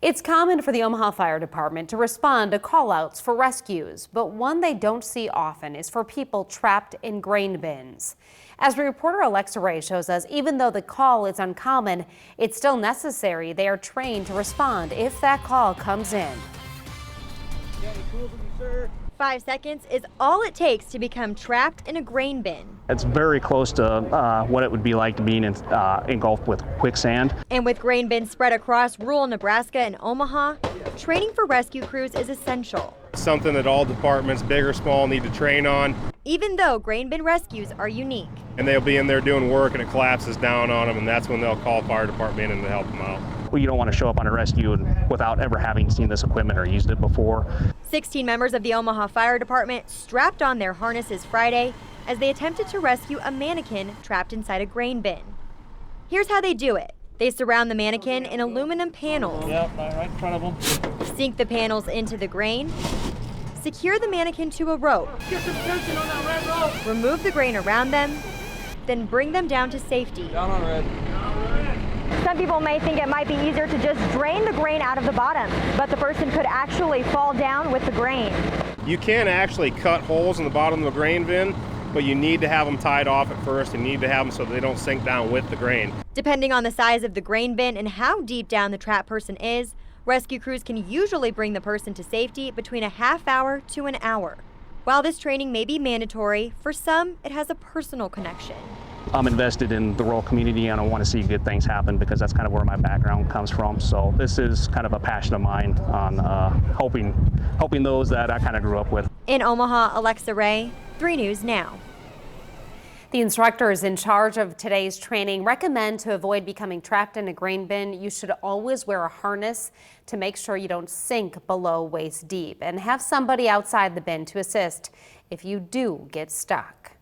It's common for the Omaha Fire Department to respond to call-outs for rescues, but one they don't see often is for people trapped in grain bins. As reporter Alexa Ray shows us, even though the call is uncommon, it's still necessary. They are trained to respond if that call comes in. 5 seconds is all it takes to become trapped in a grain bin. It's very close to what it would be like to being engulfed with quicksand. And with grain bins spread across rural Nebraska and Omaha, training for rescue crews is essential. Something that all departments, big or small, need to train on. Even though grain bin rescues are unique. And they'll be in there doing work and it collapses down on them, and that's when they'll call fire department in to help them out. Well, you don't want to show up on a rescue without ever having seen this equipment or used it before. 16 members of the Omaha Fire Department strapped on their harnesses Friday as they attempted to rescue a mannequin trapped inside a grain bin. Here's how they do it. They surround the mannequin in aluminum panels. Yep, right in front of them. Sink the panels into the grain. Secure the mannequin to a rope. Get some tension on that red rope. Remove the grain around them, then bring them down to safety. Down on red. Some people may think it might be easier to just drain the grain out of the bottom, but the person could actually fall down with the grain. You can actually cut holes in the bottom of the grain bin, but you need to have them tied off at first. You need to have them so they don't sink down with the grain. Depending on the size of the grain bin and how deep down the trapped person is, rescue crews can usually bring the person to safety between a half hour to an hour. While this training may be mandatory, for some it has a personal connection. I'm invested in the rural community and I want to see good things happen because that's kind of where my background comes from. So this is kind of a passion of mine on helping those that I kind of grew up with. In Omaha, Alexa Ray, 3 News Now. The instructors in charge of today's training recommend to avoid becoming trapped in a grain bin, you should always wear a harness to make sure you don't sink below waist deep, and have somebody outside the bin to assist if you do get stuck.